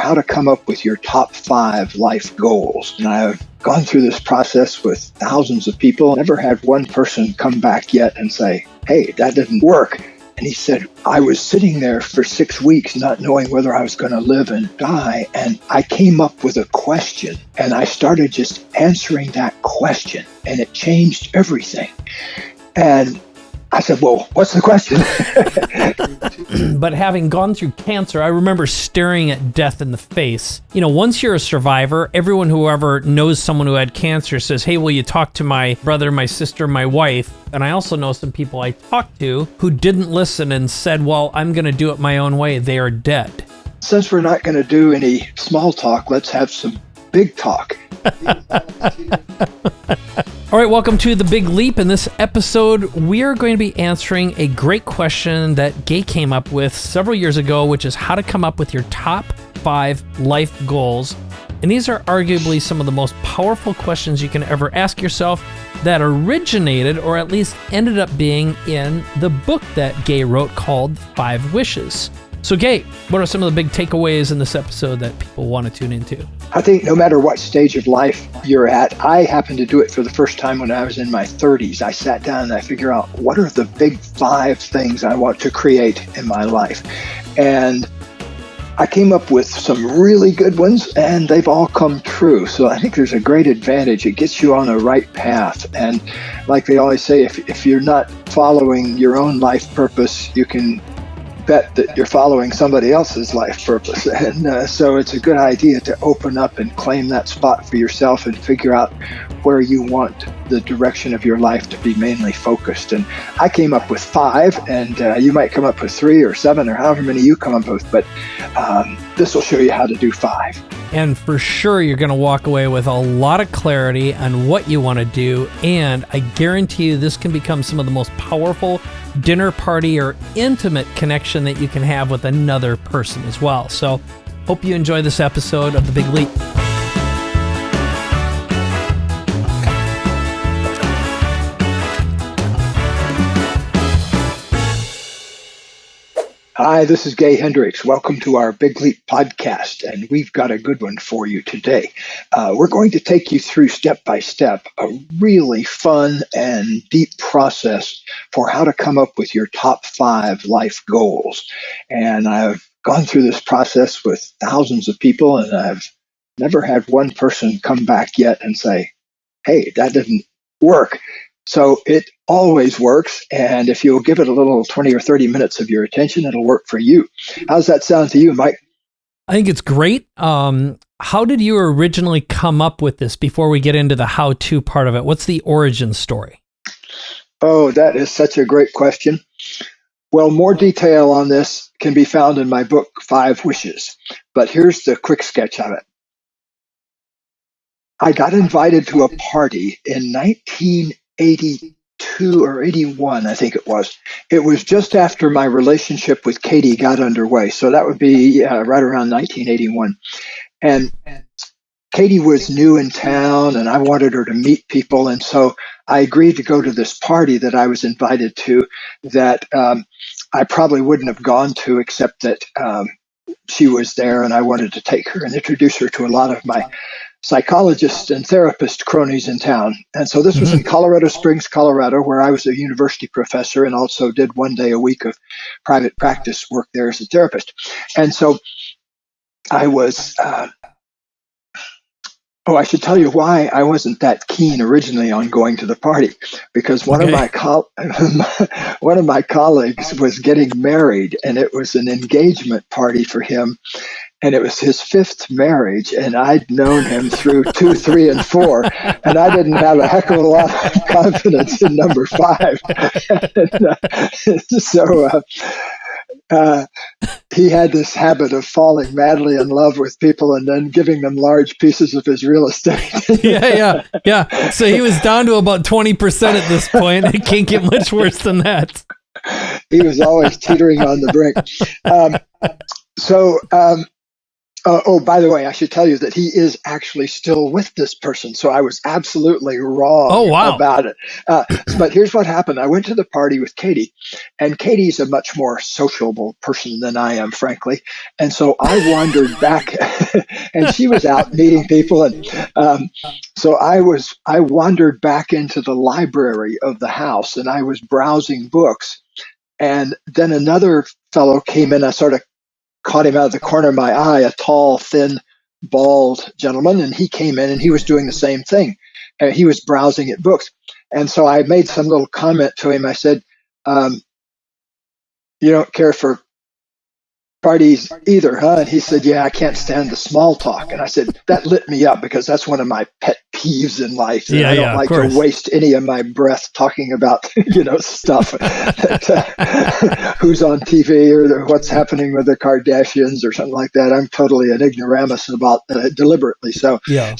how to come up with your top 5 life goals. And I've gone through this process with thousands of people. Never had one person come back yet and say, hey, that didn't work. And he said, I was sitting there for 6 weeks not knowing whether I was going to live and die. And I came up with a question, and I started just answering that question, and it changed everything. And I said, well, what's the question? But having gone through cancer, I remember staring at death in the face. You know, once you're a survivor, everyone who ever knows someone who had cancer says, hey, will you talk to my brother, my sister, my wife? And I also know some people I talked to who didn't listen and said, well, I'm going to do it my own way. They are dead. Since we're not going to do any small talk, let's have some big talk. All right, welcome to The Big Leap. In this episode, we are going to be answering a great question that Gay came up with several years ago, which is how to come up with your top 5 life goals. And these are arguably some of the most powerful questions you can ever ask yourself that originated, or at least ended up being, in the book that Gay wrote called 5 Wishes. So Gay, what are some of the big takeaways in this episode that people want to tune into? I think no matter what stage of life you're at, I happened to do it for the first time when I was in my 30s. I sat down and I figured out what are the big 5 things I want to create in my life. And I came up with some really good ones, and they've all come true. So I think there's a great advantage. It gets you on a right path. And like they always say, if you're not following your own life purpose, you can bet that you're following somebody else's life purpose. And so it's a good idea to open up and claim that spot for yourself and figure out where you want the direction of your life to be mainly focused. And I came up with 5, and you might come up with 3 or 7 or however many you come up with, but this will show you how to do 5. And for sure, you're going to walk away with a lot of clarity on what you want to do. And I guarantee you this can become some of the most powerful dinner party or intimate connection that you can have with another person as well. So hope you enjoy this episode of The Big Leap. Hi, this is Gay Hendricks. Welcome to our Big Leap podcast, and we've got a good one for you today. We're going to take you through step by step a really fun and deep process for how to come up with your top 5 life goals. And I've gone through this process with thousands of people, and I've never had one person come back yet and say, hey, that didn't work. So it always works, and if you'll give it a little 20 or 30 minutes of your attention, it'll work for you. How's that sound to you, Mike? I think it's great. How did you originally come up with this before we get into the how-to part of it? What's the origin story? Oh, that is such a great question. Well, more detail on this can be found in my book, 5 Wishes, but here's the quick sketch of it. I got invited to a party in 1982 or 81, I think it was. It was just after my relationship with Katie got underway. So that would be right around 1981. And Katie was new in town, and I wanted her to meet people. And so I agreed to go to this party that I was invited to that I probably wouldn't have gone to, except that she was there, and I wanted to take her and introduce her to a lot of my psychologists and therapist cronies in town. And so this was in Colorado Springs, Colorado, where I was a university professor and also did 1 day a week of private practice work there as a therapist. And so I was, I should tell you why I wasn't that keen originally on going to the party, because one of my colleagues was getting married, and it was an engagement party for him. And it was his 5th marriage, and I'd known him through 2, 3, and 4, and I didn't have a heck of a lot of confidence in number 5. So he had this habit of falling madly in love with people and then giving them large pieces of his real estate. Yeah. So he was down to about 20% at this point. It can't get much worse than that. He was always teetering on the brink. Oh, by the way, I should tell you that he is actually still with this person. So I was absolutely Oh, wrong wow. about it. But here's what happened. I went to the party with Katie, and Katie's a much more sociable person than I am, frankly. And so I wandered back, and she was out meeting people. And so I wandered back into the library of the house, and I was browsing books. And then another fellow came in. I sort of caught him out of the corner of my eye, a tall, thin, bald gentleman, and he came in and he was doing the same thing. He was browsing at books. And so I made some little comment to him. I said, you don't care for parties either, huh? And he said, yeah, I can't stand the small talk. And I said, that lit me up because that's one of my pet peeves in life. That I don't Of like to course. waste any of my breath talking about, stuff that, who's on TV or what's happening with the Kardashians or something like that. I'm totally an ignoramus about deliberately. So, Yeah.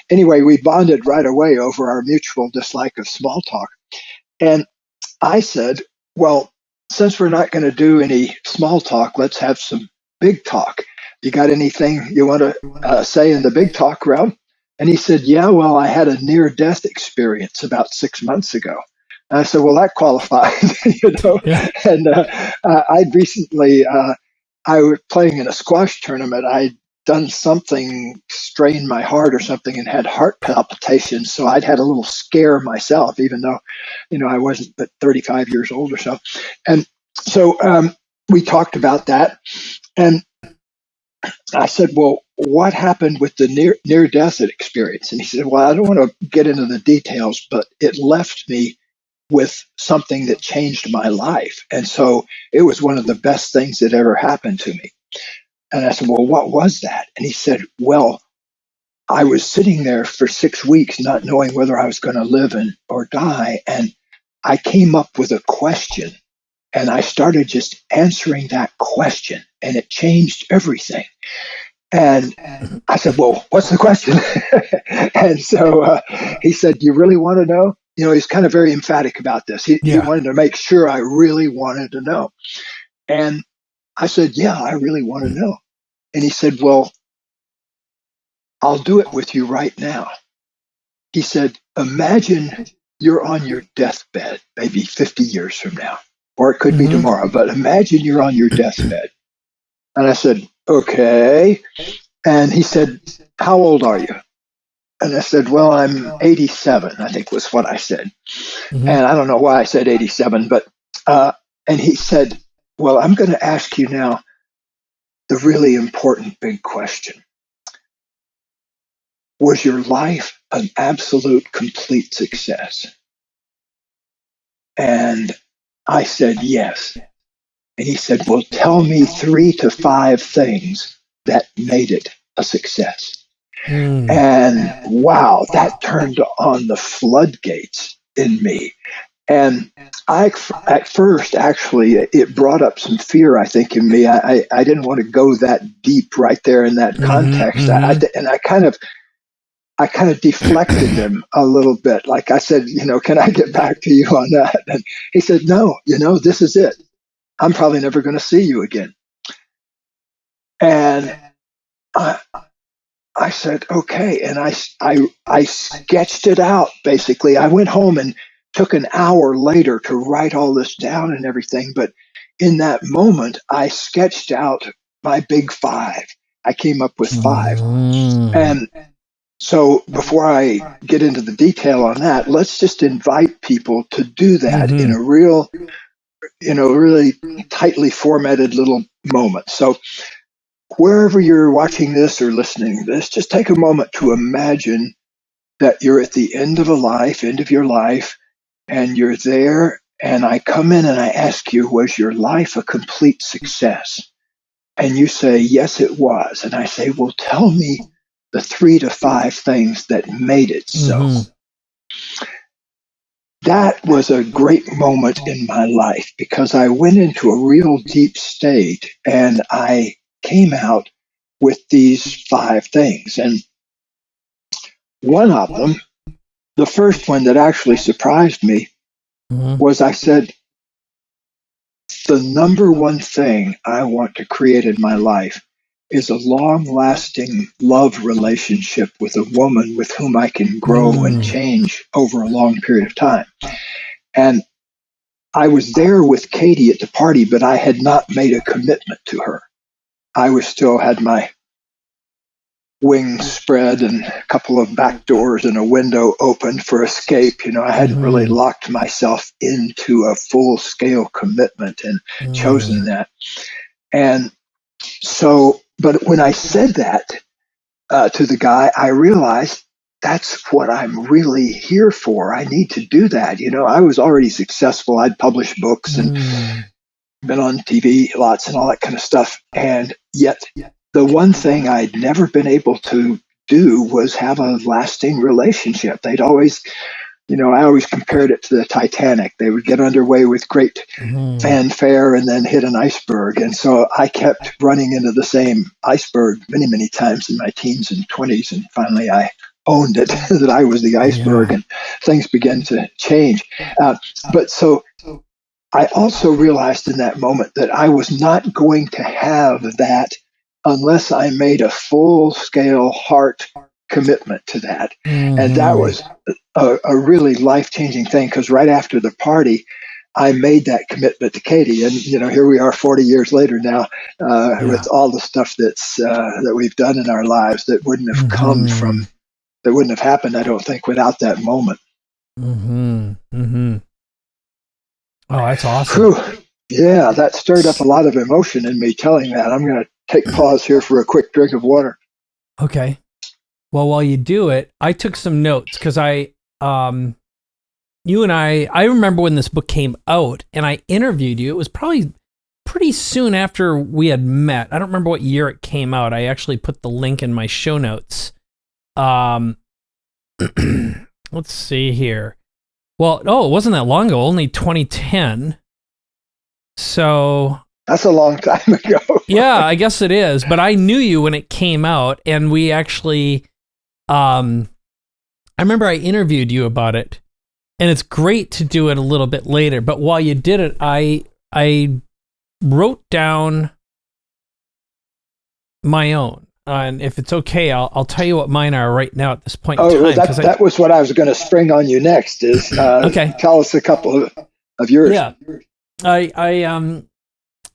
Anyway, we bonded right away over our mutual dislike of small talk. And I said, well, since we're not going to do any small talk, let's have some big talk. You got anything you want to say in the big talk realm? And he said, yeah, well, I had a near death experience about 6 months ago. And I said, well, that qualifies, Yeah. And I'd recently, I was playing in a squash tournament. I'd done something, strained my heart or something, and had heart palpitations. So I'd had a little scare myself, even though I wasn't but 35 years old or so. And so we talked about that. And I said, well, what happened with the near death experience? And he said, well, I don't want to get into the details, but it left me with something that changed my life. And so it was one of the best things that ever happened to me. And I said, well, what was that? And he said, well, I was sitting there for 6 weeks, not knowing whether I was going to live or die. And I came up with a question, and I started just answering that question, and it changed everything. And I said, well, what's the question? And so he said, you really want to know? He's kind of very emphatic about this. He wanted to make sure I really wanted to know. And I said, yeah, I really want to know. And he said, well, I'll do it with you right now. He said, imagine you're on your deathbed, maybe 50 years from now, or it could be tomorrow, but imagine you're on your deathbed. And I said, okay. And he said, how old are you? And I said, well, I'm 87, I think was what I said. And I don't know why I said 87, but, and he said, well, I'm going to ask you now the really important big question. Was your life an absolute complete success? And I said, yes. And he said, well, tell me 3 to 5 things that made it a success. And wow, that turned on the floodgates in me. And at first, actually, it brought up some fear, I think, in me. I didn't want to go that deep right there in that context. And I kind of deflected him a little bit. Like I said, can I get back to you on that? And he said, no, this is it. I'm probably never going to see you again. And I said, okay. And I sketched it out, basically. I went home and took an hour later to write all this down and everything. But in that moment, I sketched out my big 5. I came up with 5. And so before I get into the detail on that, let's just invite people to do that in a real, really tightly formatted little moment. So wherever you're watching this or listening to this, just take a moment to imagine that you're at the end of your life, and you're there, and I come in and I ask you, was your life a complete success? And you say, yes, it was. And I say, well, tell me the 3 to 5 things that made it so. That was a great moment in my life because I went into a real deep state and I came out with these 5 things. And one of them, the first one that actually surprised me, was I said, the number one thing I want to create in my life is a long-lasting love relationship with a woman with whom I can grow and change over a long period of time. And I was there with Katie at the party, but I had not made a commitment to her. I was still had my wings spread and a couple of back doors and a window open for escape. You know, I hadn't really locked myself into a full-scale commitment and chosen that. And so, but when I said that to the guy, I realized that's what I'm really here for. I need to do that. You know, I was already successful. I'd published books and been on TV lots and all that kind of stuff. And yet the one thing I'd never been able to do was have a lasting relationship. They'd always, you know, I always compared it to the Titanic. They would get underway with great fanfare and then hit an iceberg. And so I kept running into the same iceberg many, many times in my teens and 20s. And finally I owned it, that I was the iceberg, and things began to change. But so I also realized in that moment that I was not going to have that unless I made a full-scale heart commitment to that. And that was a really life-changing thing, because right after the party, I made that commitment to Katie. And, you know, here we are 40 years later now with all the stuff that we've done in our lives that wouldn't have come from, that wouldn't have happened, I don't think, without that moment. Oh, that's awesome. Whew. Yeah, that stirred up a lot of emotion in me telling that. I'm going to take pause here for a quick drink of water. Okay. Well, while you do it, I took some notes because you and I remember when this book came out and I interviewed you. It was probably pretty soon after we had met. I don't remember what year it came out. I actually put the link in my show notes. Let's see here. Well, it wasn't that long ago, only 2010. So that's a long time ago. Yeah, I guess it is. But I knew you when it came out, and we actually, I remember I interviewed you about it, and it's great to do it a little bit later. But while you did it, I wrote down my own. And if it's okay, I'll tell you what mine are right now at this point in time. That was what I was going to spring on you next. Is okay. Tell us a couple of yours. Yeah,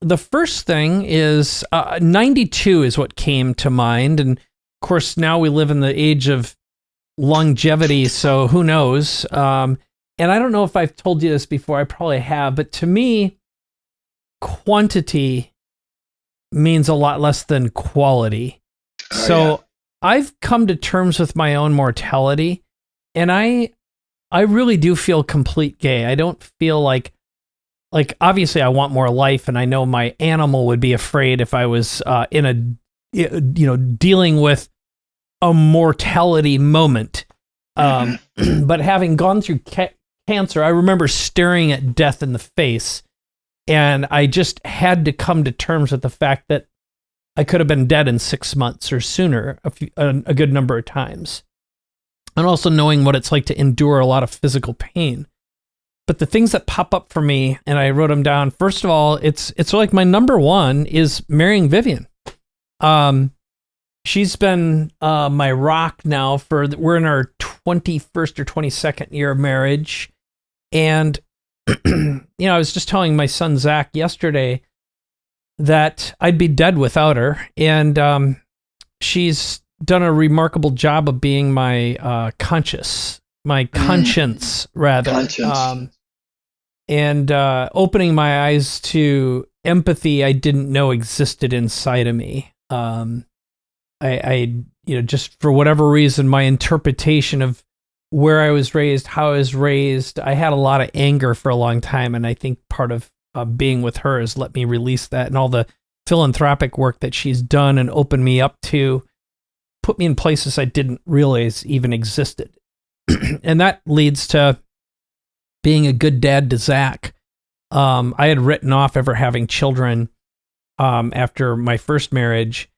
the first thing is 92 is what came to mind, and of course now we live in the age of longevity, so who knows? And I don't know if I've told you this before. I probably have, but to me, quantity means a lot less than quality. So I've come to terms with my own mortality, and I really do feel complete gay. I don't feel like obviously I want more life, and I know my animal would be afraid if I was dealing with a mortality moment. But having gone through cancer, I remember staring at death in the face, and I just had to come to terms with the fact that I could have been dead in 6 months or sooner a good number of times. And also knowing what it's like to endure a lot of physical pain. But the things that pop up for me, and I wrote them down, first of all, it's like my number one is marrying Vivian. She's been my rock now we're in our 21st or 22nd year of marriage. And, I was just telling my son, Zach, yesterday, that I'd be dead without her, and she's done a remarkable job of being my conscience, rather, and opening my eyes to empathy I didn't know existed inside of me. I just for whatever reason, my interpretation of where I was raised, how I was raised, I had a lot of anger for a long time, and I think part of being with her has let me release that, and all the philanthropic work that she's done and opened me up to put me in places I didn't realize even existed. And that leads to being a good dad to Zach. I had written off ever having children after my first marriage,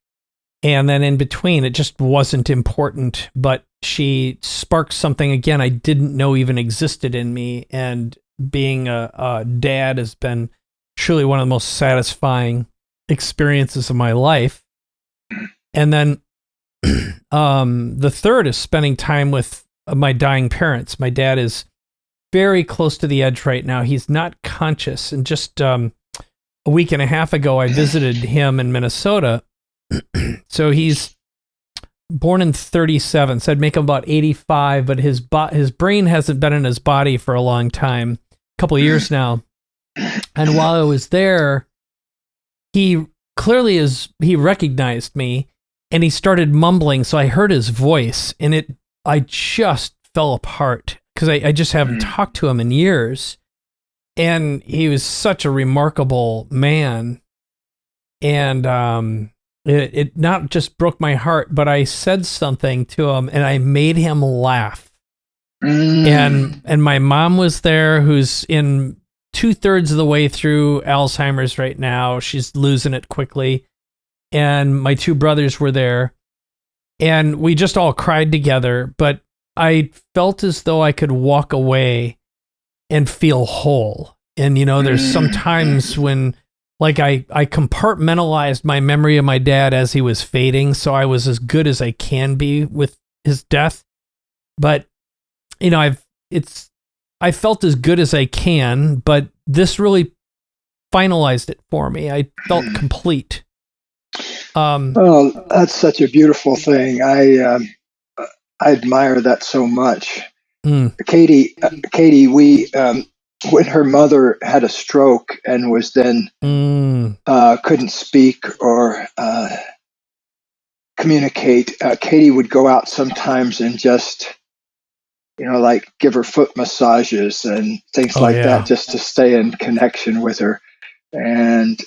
and then in between it just wasn't important, but she sparked something again I didn't know even existed in me, and being a dad has been truly one of the most satisfying experiences of my life. And then the third is spending time with my dying parents. My dad is very close to the edge right now. He's not conscious. And just a week and a half ago, I visited him in Minnesota. So he's born in 37, so I'd make him about 85, but his brain hasn't been in his body for a long time, a couple of years now. And while I was there, he recognized me, and he started mumbling, so I heard his voice, and I just fell apart, because I just haven't talked to him in years. And he was such a remarkable man. And it not just broke my heart, but I said something to him, and I made him laugh. And my mom was there, who's in 2/3 of the way through Alzheimer's right now. She's losing it quickly. And my two brothers were there. And we just all cried together, but I felt as though I could walk away and feel whole. And, there's some times when, like, I compartmentalized my memory of my dad as he was fading, so I was as good as I can be with his death. But, I felt as good as I can, but this really finalized it for me. I felt complete. Oh, that's such a beautiful thing. I admire that so much. Katie, we when her mother had a stroke and was then couldn't speak or communicate, Katie would go out sometimes and just, like give her foot massages and things that, just to stay in connection with her. And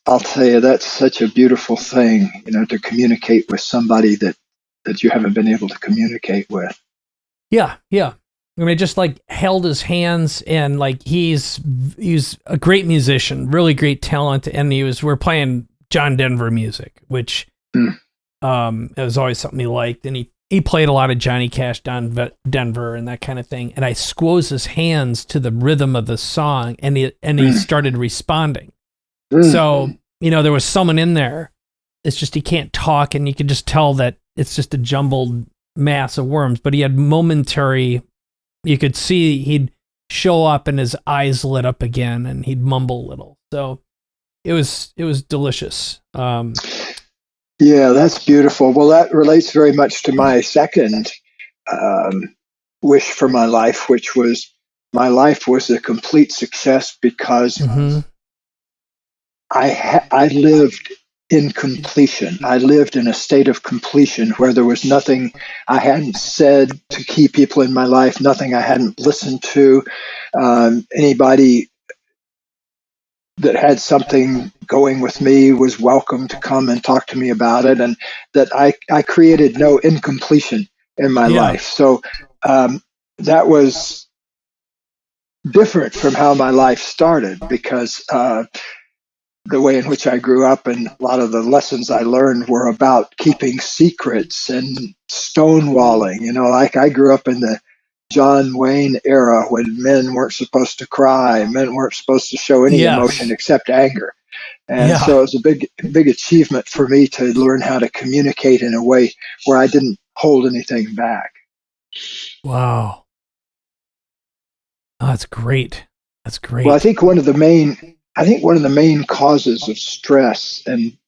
I'll tell you, that's such a beautiful thing, to communicate with somebody that you haven't been able to communicate with. Yeah. I mean, I just held his hands, and he's a great musician, really great talent, and we're playing John Denver music, which it was always something he liked, and he played a lot of Johnny Cash, Denver, and that kind of thing. And I squoze his hands to the rhythm of the song, and he started responding. So there was someone in there. It's just he can't talk, and you could just tell that it's just a jumbled mass of worms. But he had momentary. You could see he'd show up and his eyes lit up again, and he'd mumble a little. So it was delicious. Yeah, that's beautiful. Well, that relates very much to my second wish for my life, which was my life was a complete success because I lived in completion. I lived in a state of completion where there was nothing I hadn't said to key people in my life, nothing I hadn't listened to. Anybody that had something going with me was welcome to come and talk to me about it, and that I created no incompletion in my life. So that was different from how my life started, because the way in which I grew up and a lot of the lessons I learned were about keeping secrets and stonewalling. I grew up in the John Wayne era when men weren't supposed to cry, men weren't supposed to show any emotion except anger. And so it was a big achievement for me to learn how to communicate in a way where I didn't hold anything back. Wow. Oh, that's great. That's great. Well, I think one of the main causes of stress and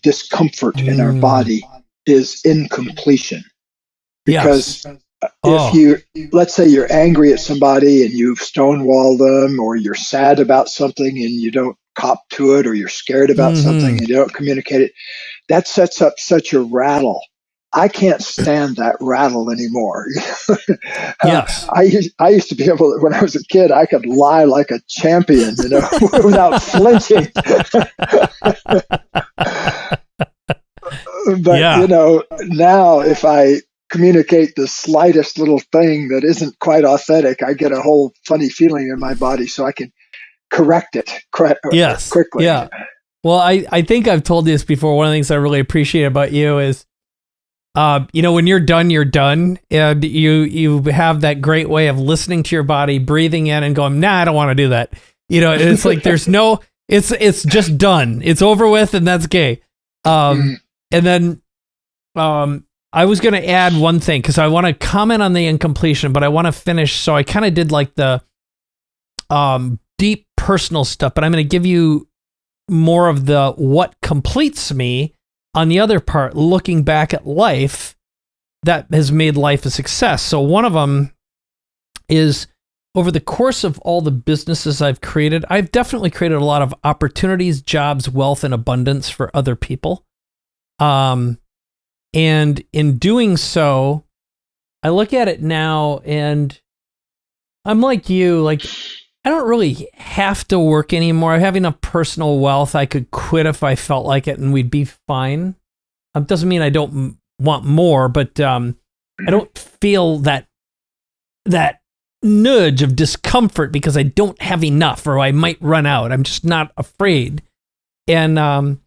discomfort in our body is incompletion. Because if let's say you're angry at somebody and you've stonewalled them, or you're sad about something and you don't cop to it, or you're scared about something and you don't communicate it, that sets up such a rattle. I can't stand that rattle anymore. Yes. I used to be able to, when I was a kid, I could lie like a champion, without flinching. But, now if I communicate the slightest little thing that isn't quite authentic, I get a whole funny feeling in my body, so I can correct it quickly. Yeah. Well, I think I've told you this before. One of the things I really appreciate about you is, when you're done, and you have that great way of listening to your body, breathing in and going, nah, I don't want to do that. It's like, it's just done. It's over with, and that's gay. And then I was going to add one thing because I want to comment on the incompletion, but I want to finish. So I kind of did like the deep personal stuff, but I'm going to give you more of the what completes me on the other part, looking back at life that has made life a success. So one of them is over the course of all the businesses I've created, I've definitely created a lot of opportunities, jobs, wealth, and abundance for other people. And in doing so, I look at it now and I'm like you, like, I don't really have to work anymore. I have enough personal wealth. I could quit if I felt like it and we'd be fine. Doesn't mean I don't want more, but I don't feel that nudge of discomfort because I don't have enough or I might run out. I'm just not afraid. And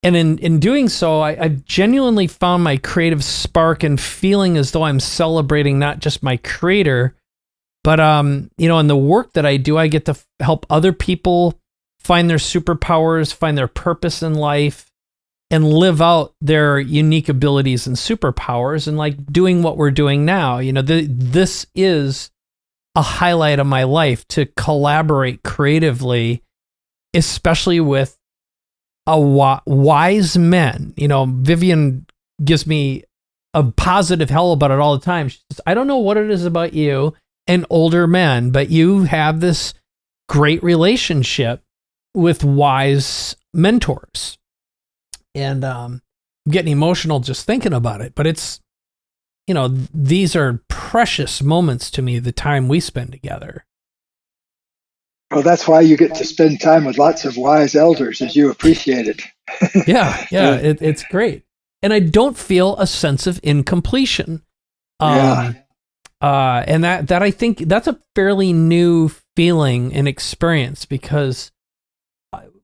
in doing so, I've genuinely found my creative spark and feeling as though I'm celebrating not just my creator, but, in the work that I do, I get to help other people find their superpowers, find their purpose in life, and live out their unique abilities and superpowers. And like doing what we're doing now, this is a highlight of my life, to collaborate creatively, especially with wise men. Vivian gives me a positive hell about it all the time. She says, I don't know what it is about you and older men, but you have this great relationship with wise mentors. And I'm getting emotional just thinking about it, but it's, these are precious moments to me, the time we spend together. Well, that's why you get to spend time with lots of wise elders, as you appreciate it. Yeah, it's great. And I don't feel a sense of incompletion. And that I think that's a fairly new feeling and experience because,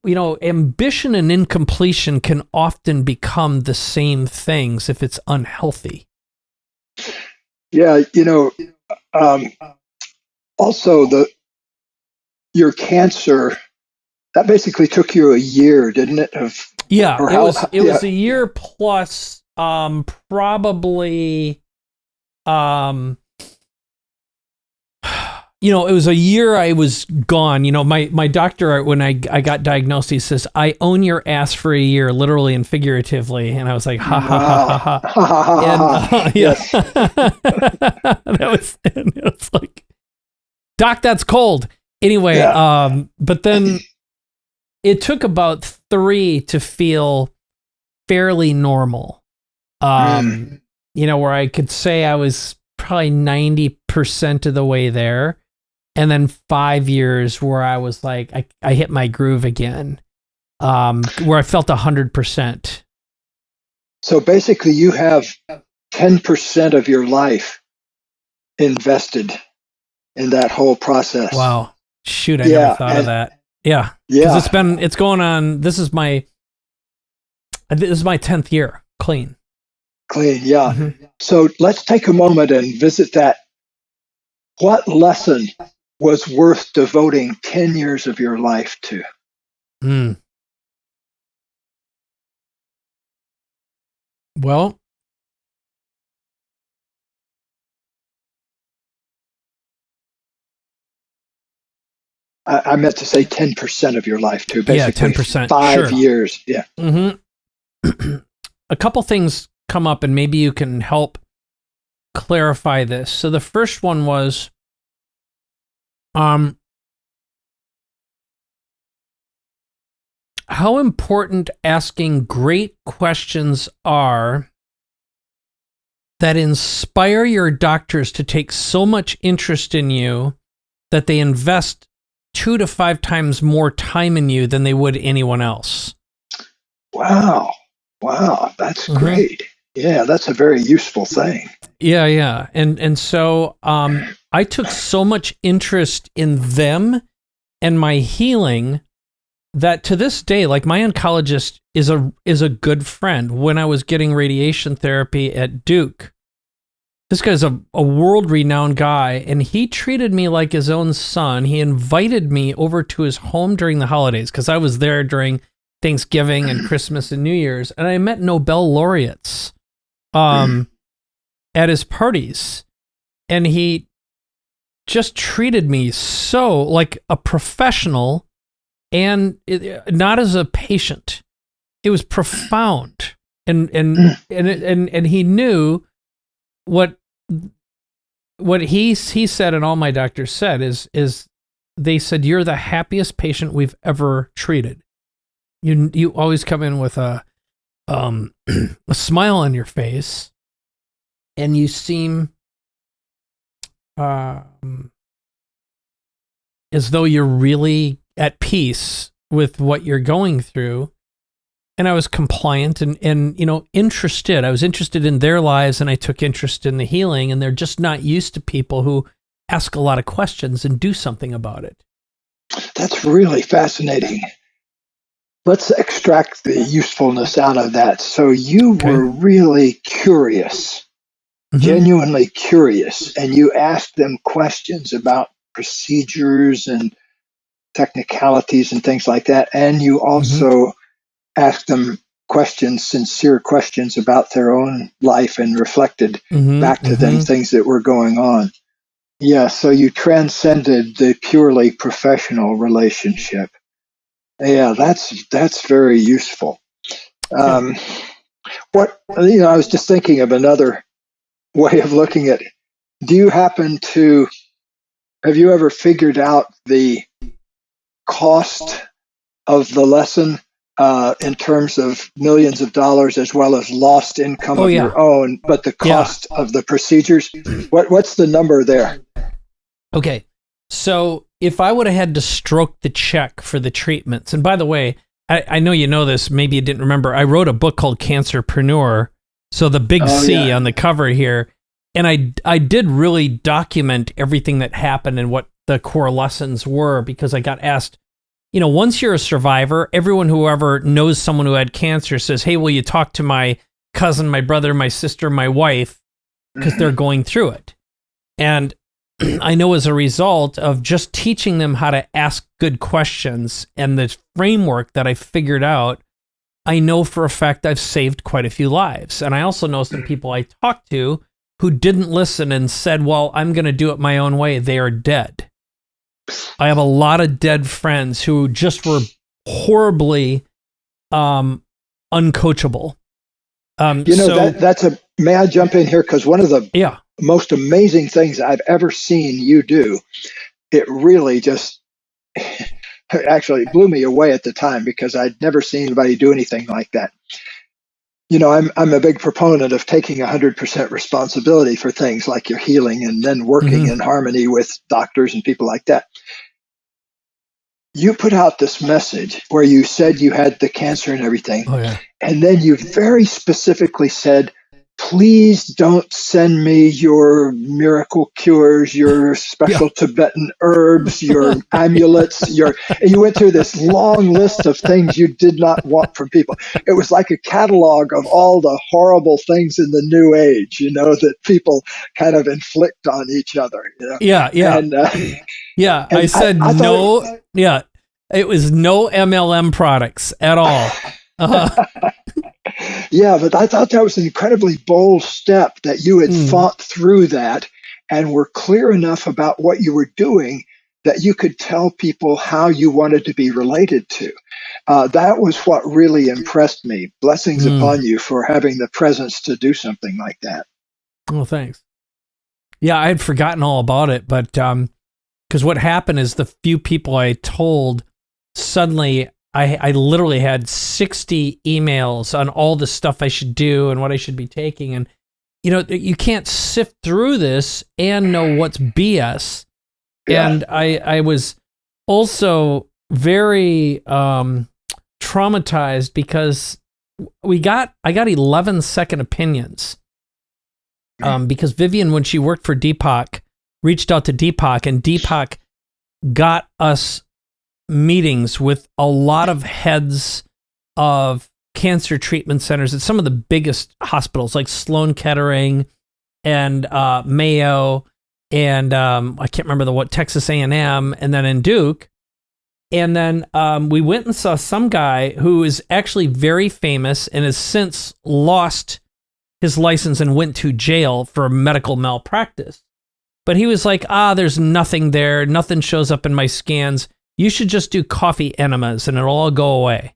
ambition and incompletion can often become the same things if it's unhealthy. Yeah, also your cancer, that basically took you a year, didn't it? It was a year plus, probably, it was a year I was gone. My doctor, when I got diagnosed, he says, I own your ass for a year, literally and figuratively. And I was like, ha, ha, ha, ha, ha. And, yes. It was like, Doc, that's cold. Anyway, but then it took about 3 to feel fairly normal. Where I could say I was probably 90% of the way there. And then 5 years where I was like, I hit my groove again, where I felt 100%. So basically you have 10% of your life invested in that whole process. Wow. Shoot, I never thought of that. Yeah. Because it's going on, this is my 10th year clean. Yeah. Mm-hmm. So let's take a moment and visit that. What lesson was worth devoting 10 years of your life to? Well, I meant to say 10% of your life too. Basically, 10%. 5 years. Yeah. Mm-hmm. A couple things come up, and maybe you can help clarify this. So the first one was, how important asking great questions are that inspire your doctors to take so much interest in you that they invest 2 to 5 times more time in you than they would anyone else. Wow, that's great. Yeah, that's a very useful thing. Yeah. And so I took so much interest in them and my healing that to this day, like my oncologist is a good friend. When I was getting radiation therapy at Duke, this guy's a world-renowned guy, and he treated me like his own son. He invited me over to his home during the holidays because I was there during Thanksgiving and Christmas and New Year's, and I met Nobel laureates at his parties, and he just treated me so like a professional and not as a patient. It was profound, and he knew what he said, and all my doctors said is they said, you're the happiest patient we've ever treated. You always come in with a smile on your face, and you seem as though you're really at peace with what you're going through. And I was compliant and interested. I was interested in their lives, and I took interest in the healing, and they're just not used to people who ask a lot of questions and do something about it. That's really fascinating. Let's extract the usefulness out of that. So you were really curious, genuinely curious, and you asked them questions about procedures and technicalities and things like that. And you also asked them questions, sincere questions about their own life, and reflected back to them things that were going on. Yeah, so you transcended the purely professional relationship. Yeah, that's very useful. I was just thinking of another way of looking at it. Have you ever figured out the cost of the lesson in terms of millions of dollars, as well as lost income of your own, but the cost of the procedures? What's the number there? Okay, so if I would have had to stroke the check for the treatments, and by the way, I know you know this, maybe you didn't remember, I wrote a book called Cancerpreneur, so the big C on the cover here, and I did really document everything that happened and what the core lessons were, because I got asked, once you're a survivor, whoever knows someone who had cancer says, hey, will you talk to my cousin, my brother, my sister, my wife, because they're going through it. And I know as a result of just teaching them how to ask good questions and the framework that I figured out, I know for a fact I've saved quite a few lives. And I also know some people I talked to who didn't listen and said, well, I'm going to do it my own way. They are dead. I have a lot of dead friends who just were horribly uncoachable. May I jump in here? Because one of the most amazing things I've ever seen you do, it really just actually blew me away at the time, because I'd never seen anybody do anything like that. I'm a big proponent of taking 100% responsibility for things like your healing, and then working in harmony with doctors and people like that. You put out this message where you said you had the cancer and everything. And then you very specifically said, please don't send me your miracle cures, your special Tibetan herbs, your amulets, and you went through this long list of things you did not want from people. It was like a catalog of all the horrible things in the new age, that people kind of inflict on each other. And, I said no. It was no MLM products at all. Yeah, but I thought that was an incredibly bold step, that you had thought through that and were clear enough about what you were doing that you could tell people how you wanted to be related to. That was what really impressed me. Blessings upon you for having the presence to do something like that. Well, thanks. Yeah, I had forgotten all about it, but because what happened is the few people I told, suddenly I literally had 60 emails on all the stuff I should do and what I should be taking. And, you can't sift through this and know what's BS. Yeah. And I was also very traumatized, because I got 11-second opinions. Because Vivian, when she worked for Deepak, reached out to Deepak, and Deepak got us meetings with a lot of heads of cancer treatment centers at some of the biggest hospitals, like Sloan Kettering and Mayo, and I can't remember Texas A&M, and then in Duke. And then we went and saw some guy who is actually very famous and has since lost his license and went to jail for medical malpractice. But he was like, there's nothing there. Nothing shows up in my scans. You should just do coffee enemas and it'll all go away.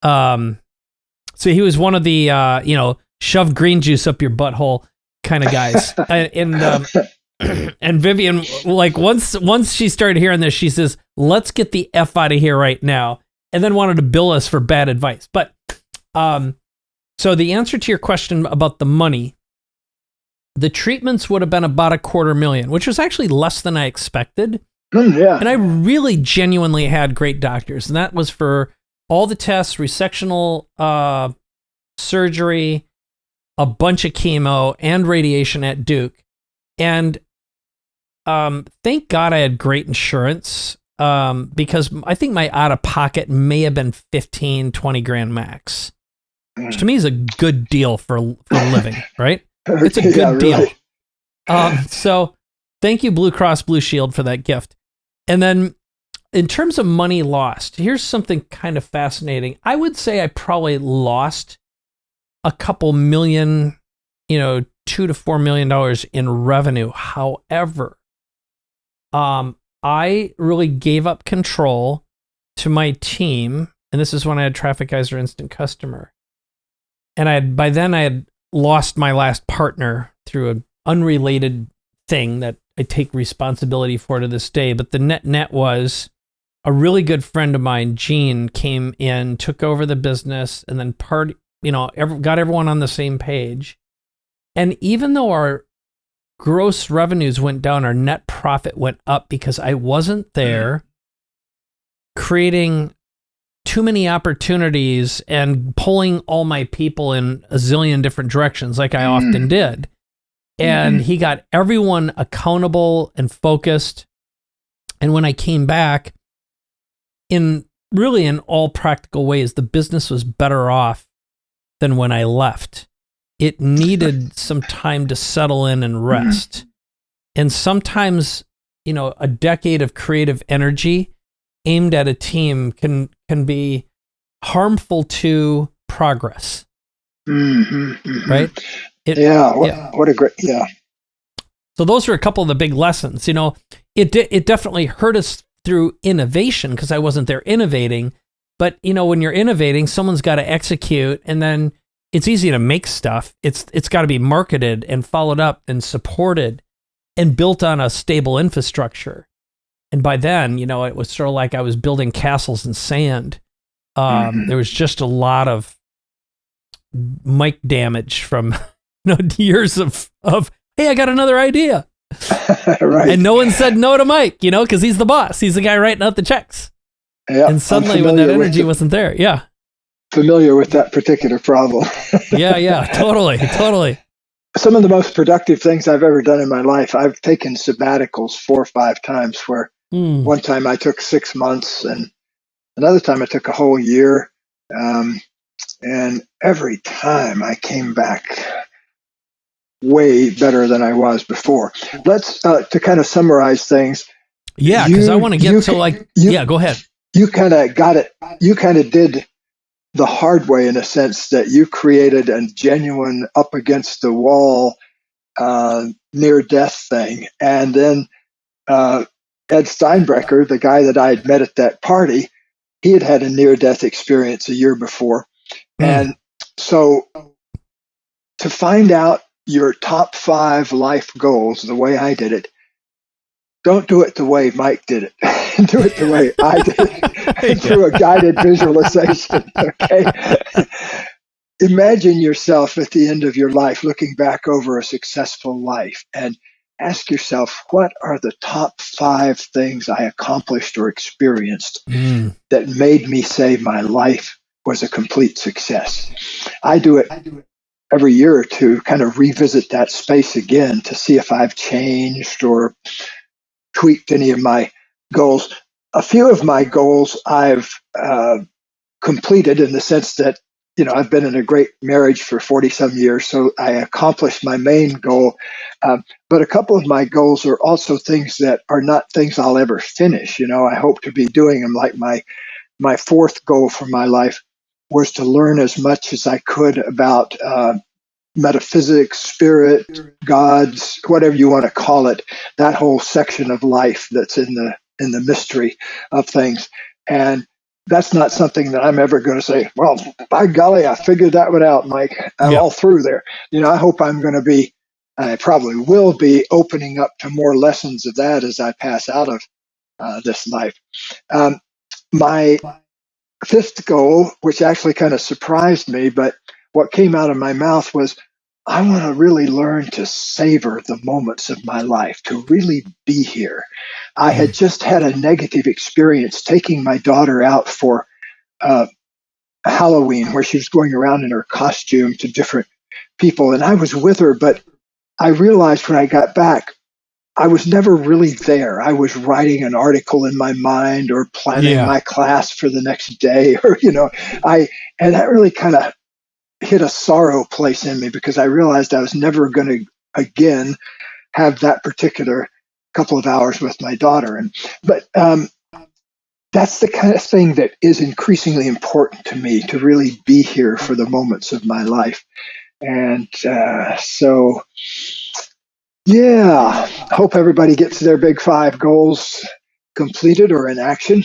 So he was one of the, shove green juice up your butthole kind of guys. And Vivian, like once she started hearing this, she says, let's get the F out of here right now. And then wanted to bill us for bad advice. But so the answer to your question about the money, the treatments would have been about $250,000, which was actually less than I expected. Yeah. And I really genuinely had great doctors. And that was for all the tests, resectional surgery, a bunch of chemo and radiation at Duke. And thank God I had great insurance because I think my out-of-pocket may have been 15, 20 grand max, which to me is a good deal for living, right? It's a good deal. So thank you, Blue Cross Blue Shield, for that gift. And then in terms of money lost, here's something kind of fascinating. I would say I probably lost a couple million, $2 to $4 million in revenue. However, I really gave up control to my team, and this is when I had Traffic Geyser Instant Customer. And by then I had lost my last partner through an unrelated thing that I take responsibility for to this day. But the net was a really good friend of mine, Gene, came in, took over the business, and then got everyone on the same page. And even though our gross revenues went down, our net profit went up because I wasn't there creating too many opportunities and pulling all my people in a zillion different directions like I often did. And he got everyone accountable and focused. And when I came back, in all practical ways, the business was better off than when I left. It needed some time to settle in and rest. And sometimes, a decade of creative energy aimed at a team can be harmful to progress. Right? What a great, So those are a couple of the big lessons. It definitely hurt us through innovation because I wasn't there innovating. But, when you're innovating, someone's got to execute, and then it's easy to make stuff. It's got to be marketed and followed up and supported and built on a stable infrastructure. And by then, it was sort of like I was building castles in sand. There was just a lot of mic damage from years of hey, I got another idea. Right. And no one said no to Mike, because he's the boss. He's the guy writing out the checks. Yeah, and suddenly when that energy wasn't there, familiar with that particular problem. Yeah, totally. Some of the most productive things I've ever done in my life, I've taken sabbaticals 4 or 5 times, where one time I took 6 months and another time I took a whole year. And every time I came back way better than I was before. Let's, to kind of summarize things. Yeah, because I want to get to go ahead. You kind of got it. You kind of did the hard way, in a sense, that you created a genuine up against the wall near death thing. And then Ed Steinbrecher, the guy that I had met at that party, he had had a near death experience a year before. And so to find out your top 5 life goals, the way I did it, don't do it the way Mike did it. Do it the way I did it, through a guided visualization. Okay. Imagine yourself at the end of your life looking back over a successful life and ask yourself, what are the top 5 things I accomplished or experienced that made me say my life was a complete success? I do it every year or two, kind of revisit that space again to see if I've changed or tweaked any of my goals. A few of my goals I've completed, in the sense that, I've been in a great marriage for 40 some years, so I accomplished my main goal. But a couple of my goals are also things that are not things I'll ever finish. I hope to be doing them. Like my fourth goal for my life was to learn as much as I could about metaphysics, spirit, gods, whatever you want to call it, that whole section of life that's in the mystery of things. And that's not something that I'm ever going to say, well, by golly, I figured that one out, Mike. I'm all through there. I hope I'm going to be, I probably will be opening up to more lessons of that as I pass out of this life. My fifth goal, which actually kind of surprised me, but what came out of my mouth was, I want to really learn to savor the moments of my life, to really be here. I had just had a negative experience taking my daughter out for Halloween, where she was going around in her costume to different people, and I was with her, but I realized when I got back, I was never really there. I was writing an article in my mind or planning my class for the next day, or and that really kind of hit a sorrow place in me, because I realized I was never going to again have that particular couple of hours with my daughter. But that's the kind of thing that is increasingly important to me, to really be here for the moments of my life. And so, hope everybody gets their big 5 goals completed or in action.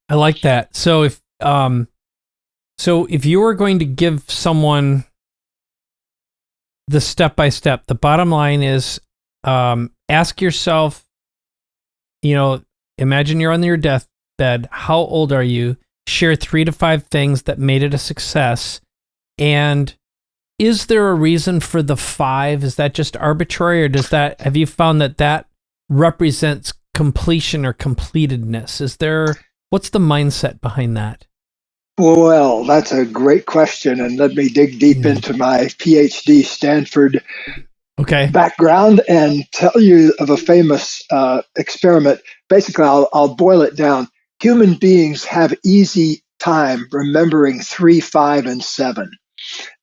I like that. So if you were going to give someone the step-by-step, the bottom line is, ask yourself, imagine you're on your deathbed. How old are you? Share 3 to 5 things that made it a success. And is there a reason for the 5? Is that just arbitrary, or have you found that represents completion or completedness? What's the mindset behind that? Well, that's a great question, and let me dig deep into my PhD Stanford background and tell you of a famous experiment. Basically, I'll boil it down. Human beings have easy time remembering 3, 5, and 7.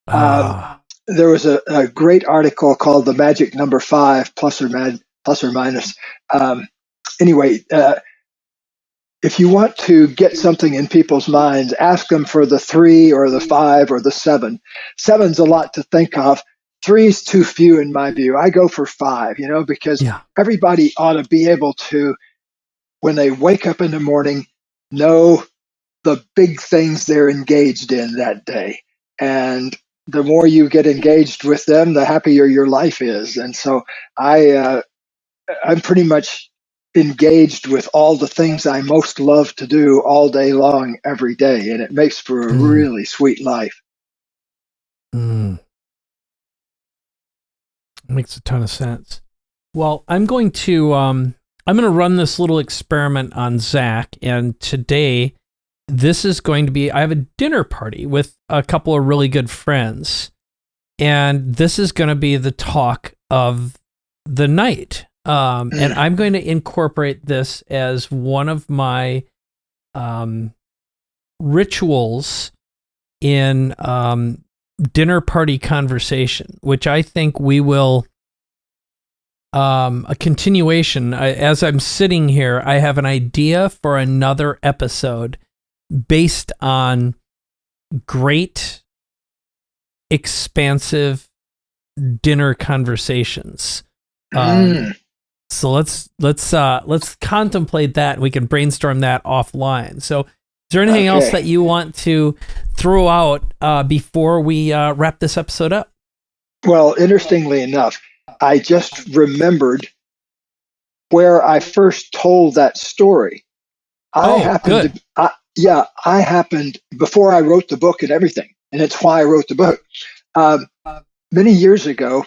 There was a great article called "The Magic Number 5, plus or minus." If you want to get something in people's minds, ask them for the 3 or the 5 or the 7. 7's a lot to think of. 3's too few in my view. I go for 5, because everybody ought to be able to, when they wake up in the morning, know the big things they're engaged in that day. And the more you get engaged with them, the happier your life is. And so I'm pretty much engaged with all the things I most love to do all day long, every day, and it makes for a really sweet life. Makes a ton of sense. Well, I'm going to run this little experiment on Zach, and today this is going to be, I have a dinner party with a couple of really good friends, and this is going to be the talk of the night. And I'm going to incorporate this as one of my rituals in dinner party conversation, which I think we will, a continuation. As I'm sitting here, I have an idea for another episode based on great, expansive dinner conversations. So let's contemplate that. We can brainstorm that offline. So, is there anything else that you want to throw out before we wrap this episode up? Well, interestingly enough, I just remembered where I first told that story. I happened before I wrote the book and everything, and it's why I wrote the book. Many years ago,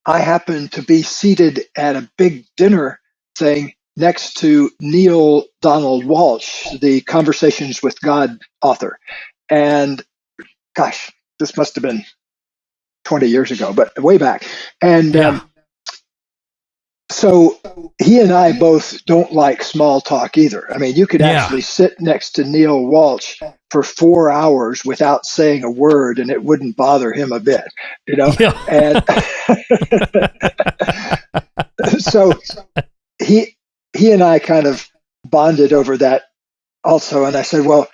I happened to be seated at a big dinner thing next to Neil Donald Walsh, the Conversations with God author. And gosh, this must have been 20 years ago, but way back. And so he and I both don't like small talk either. I mean, you could actually sit next to Neil Walsh for 4 hours without saying a word, and it wouldn't bother him a bit, Yeah. And so he and I kind of bonded over that also. And I said, well,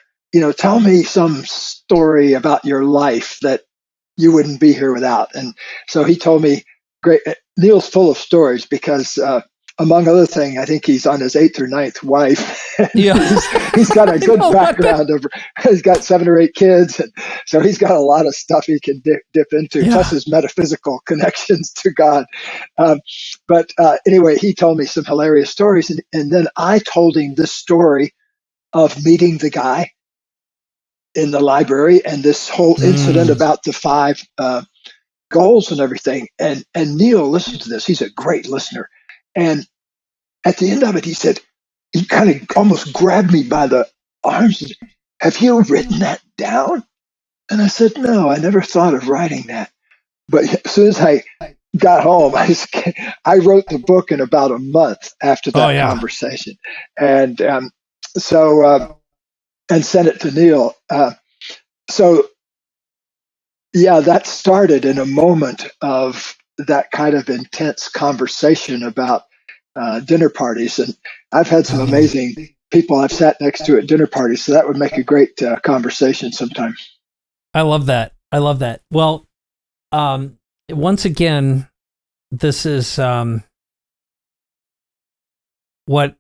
tell me some story about your life that you wouldn't be here without. And so he told me, great. Neil's full of stories because, among other things, I think he's on his 8th or 9th wife. Yeah. he's got a good background. He's got 7 or 8 kids. And so he's got a lot of stuff he can dip into, plus his metaphysical connections to God. But anyway, he told me some hilarious stories. And then I told him this story of meeting the guy in the library and this whole incident about the 5 goals and everything. And Neil listened to this. He's a great listener. And at the end of it, he kind of almost grabbed me by the arms and said, have you written that down? And I said, no, I never thought of writing that. But as soon as I got home, I wrote the book in about a month after that conversation. And and sent it to Neil. That started in a moment of that kind of intense conversation about dinner parties. And I've had some amazing people I've sat next to at dinner parties, so that would make a great conversation sometime. I love that. Well, once again, this is what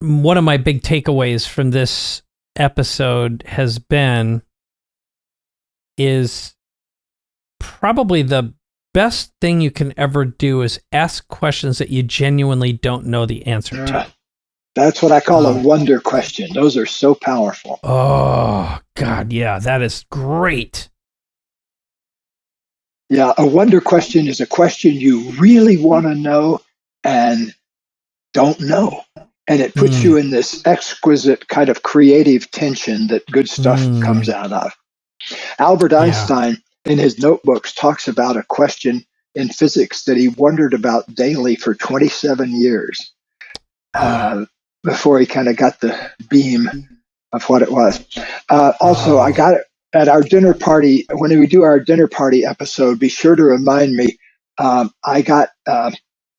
one of my big takeaways from this episode has been is probably the best thing you can ever do is ask questions that you genuinely don't know the answer to. That's what I call a wonder question. Those are so powerful. Oh, God, yeah, that is great. Yeah, a wonder question is a question you really want to know and don't know. And it puts you in this exquisite kind of creative tension that good stuff comes out of. Albert Einstein, in his notebooks, talks about a question in physics that he wondered about daily for 27 years before he kind of got the beam of what it was. Also, I got it at our dinner party. When we do our dinner party episode, be sure to remind me. I got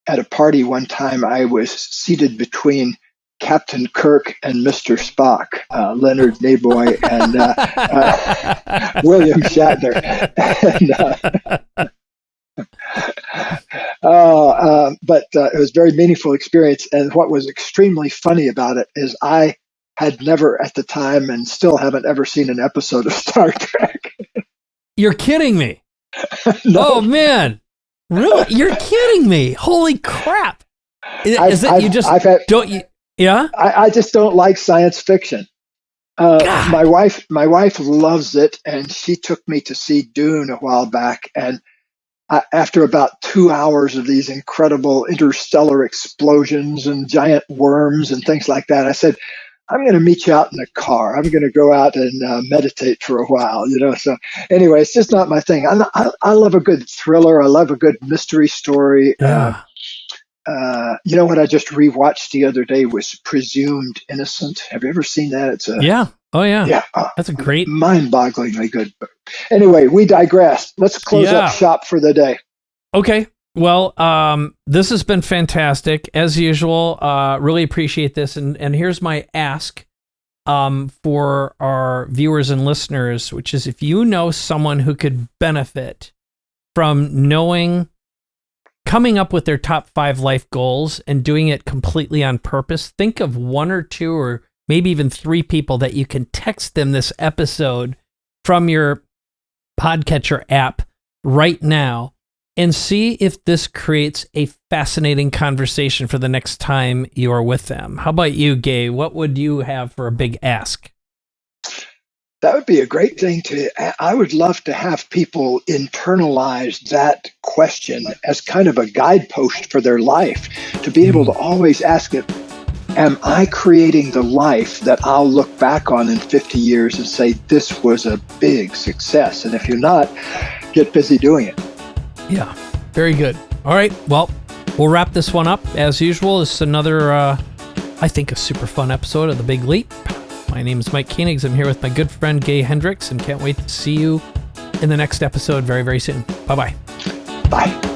at a party one time, I was seated between Captain Kirk and Mr. Spock, Leonard Nimoy and William Shatner. But it was a very meaningful experience. And what was extremely funny about it is I had never at the time and still haven't ever seen an episode of Star Trek. You're kidding me. No. Oh, man. Really? You're kidding me. Holy crap. I just don't like science fiction. My wife loves it, and she took me to see Dune a while back. And after about 2 hours of these incredible interstellar explosions and giant worms and things like that, I said, I'm going to meet you out in the car. I'm going to go out and meditate for a while, So anyway, it's just not my thing. I love a good thriller. I love a good mystery story. Yeah. What I just rewatched the other day was Presumed Innocent. Have you ever seen that? It's yeah. Oh, yeah. Yeah. That's a great, mind-bogglingly good book. Anyway, we digress. Let's close up shop for the day. Okay. Well, this has been fantastic as usual. Really appreciate this. And here's my ask for our viewers and listeners, which is if you know someone who could benefit from coming up with their top 5 life goals and doing it completely on purpose, think of 1 or 2 or maybe even 3 people that you can text them this episode from your podcatcher app right now and see if this creates a fascinating conversation for the next time you are with them. How about you, Gay? What would you have for a big ask? That would be a great thing I would love to have people internalize that question as kind of a guidepost for their life, to be able to always ask it, am I creating the life that I'll look back on in 50 years and say, this was a big success? And if you're not, get busy doing it. Yeah, very good. All right, well, we'll wrap this one up. As usual, it's another, I think, a super fun episode of The Big Leap. My name is Mike Koenigs. I'm here with my good friend Gay Hendricks, and can't wait to see you in the next episode very, very soon. Bye-bye. Bye.